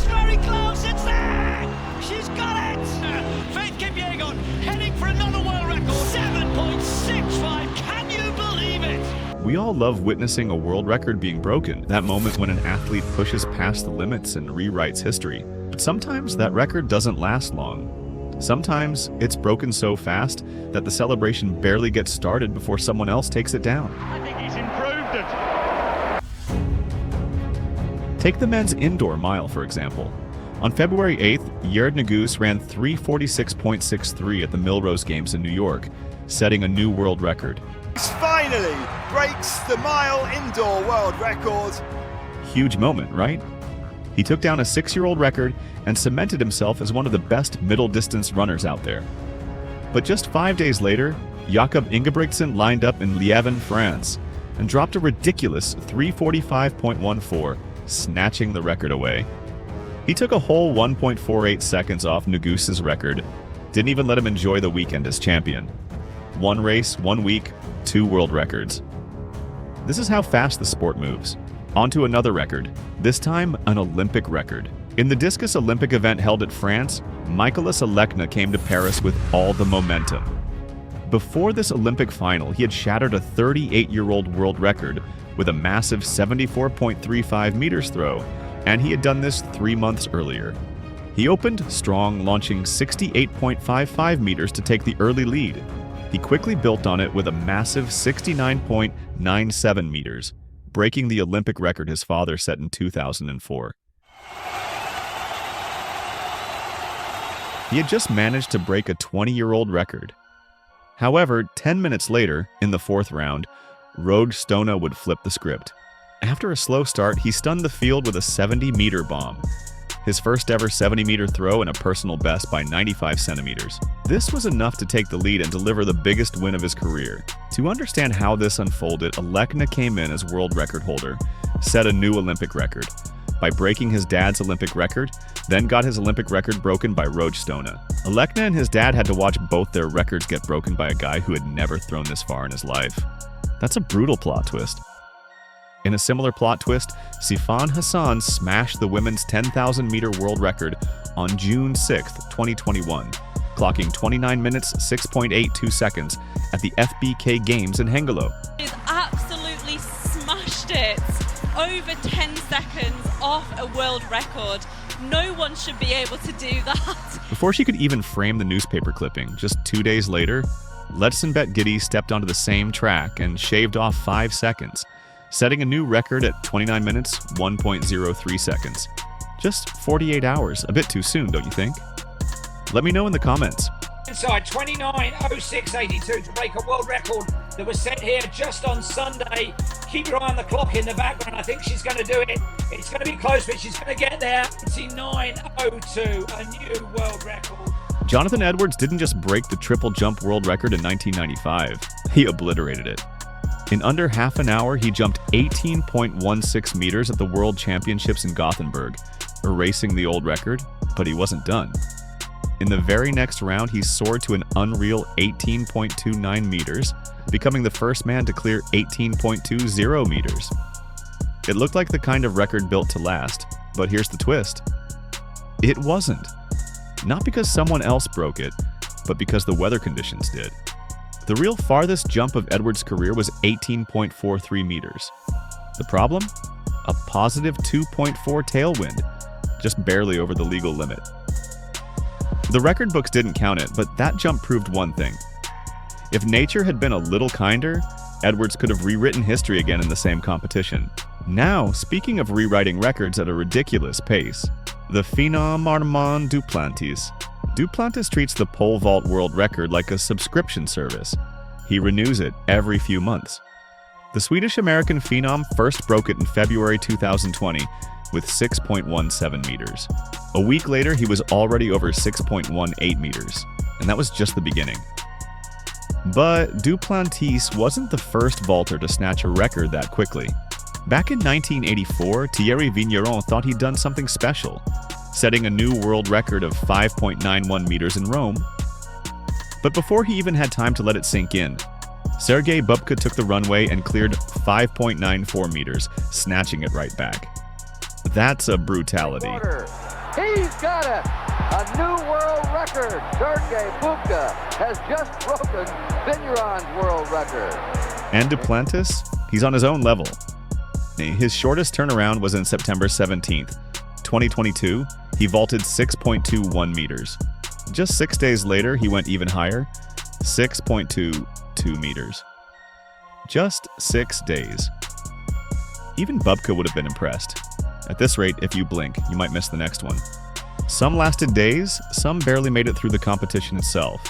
very close. It's there. She's got it. Faith Kipyegon heading for another world record. 7.65. Can you believe it? We all love witnessing a world record being broken, that moment when an athlete pushes past the limits and rewrites history. But sometimes that record doesn't last long. Sometimes it's broken so fast that the celebration barely gets started before someone else takes it down. I think he's improved it. Take the men's indoor mile, for example. On February 8th, Yared Nuguse ran 3:46.63 at the Millrose Games in New York, setting a new world record. He finally breaks the mile indoor world record. Huge moment, right? He took down a 6-year-old record and cemented himself as one of the best middle-distance runners out there. But just 5 days later, Jakob Ingebrigtsen lined up in Lieven, France, and dropped a ridiculous 3:45.14, snatching the record away. He took a whole 1.48 seconds off Nuguse's record, didn't even let him enjoy the weekend as champion. 1 race, 1 week, 2 world records. This is how fast the sport moves. On to another record, this time an Olympic record. In the discus Olympic event held at France, Michaelis Alekna came to Paris with all the momentum. Before this Olympic final, he had shattered a 38-year-old world record with a massive 74.35 meters throw, and he had done this 3 months earlier. He opened strong, launching 68.55 meters to take the early lead. He quickly built on it with a massive 69.97 meters, breaking the Olympic record his father set in 2004. He had just managed to break a 20-year-old record. However, 10 minutes later, in the 4th round, Roge Stona would flip the script. After a slow start, he stunned the field with a 70-meter bomb, his first ever 70-meter throw and a personal best by 95 centimeters. This was enough to take the lead and deliver the biggest win of his career. To understand how this unfolded, Alekna came in as world record holder, set a new Olympic record by breaking his dad's Olympic record, then got his Olympic record broken by Roge Stona. Alekna and his dad had to watch both their records get broken by a guy who had never thrown this far in his life. That's a brutal plot twist. In a similar plot twist, Sifan Hassan smashed the women's 10,000-meter world record on June 6, 2021, clocking 29 minutes 6.82 seconds at the FBK Games in Hengelo. He's absolutely smashed it. Over 10 seconds off a world record. No one should be able to do that. Before she could even frame the newspaper clipping, just 2 days later, Letsenbet Giddy stepped onto the same track and shaved off 5 seconds, setting a new record at 29 minutes, 1.03 seconds. Just 48 hours, a bit too soon, don't you think? Let me know in the comments. Inside 29:06.82 to break a world record that was set here just on Sunday. Keep your eye on the clock in the background. I think she's going to do it. It's going to be close, but she's going to get there. 29:02, a new world record. Jonathan Edwards didn't just break the triple jump world record in 1995, he obliterated it. In under half an hour, he jumped 18.16 meters at the World Championships in Gothenburg, erasing the old record, but he wasn't done. In the very next round, he soared to an unreal 18.29 meters, becoming the first man to clear 18.20 meters. It looked like the kind of record built to last, but here's the twist. It wasn't. Not because someone else broke it, but because the weather conditions did. The real farthest jump of Edwards' career was 18.43 meters. The problem? A positive 2.4 tailwind, just barely over the legal limit. The record books didn't count it, but that jump proved one thing. If nature had been a little kinder, Edwards could have rewritten history again in the same competition. Now, speaking of rewriting records at a ridiculous pace, the phenom Armand Duplantis. Duplantis treats the pole vault world record like a subscription service. He renews it every few months. The Swedish-American phenom first broke it in February 2020 with 6.17 meters. A week later, he was already over 6.18 meters, and that was just the beginning. But Duplantis wasn't the first vaulter to snatch a record that quickly. Back in 1984, Thierry Vigneron thought he'd done something special, setting a new world record of 5.91 meters in Rome. But before he even had time to let it sink in, Sergei Bubka took the runway and cleared 5.94 meters, snatching it right back. That's a brutality. He's got it! A new world record! Sergei Bubka has just broken Vigneron's world record. And Duplantis, he's on his own level. His shortest turnaround was in September 17th, 2022. He vaulted 6.21 meters. Just 6 days later, he went even higher, 6.22 meters. Just 6 days. Even Bubka would have been impressed. At this rate, if you blink, you might miss the next one. Some lasted days, some barely made it through the competition itself.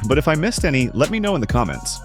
But if I missed any, let me know in the comments.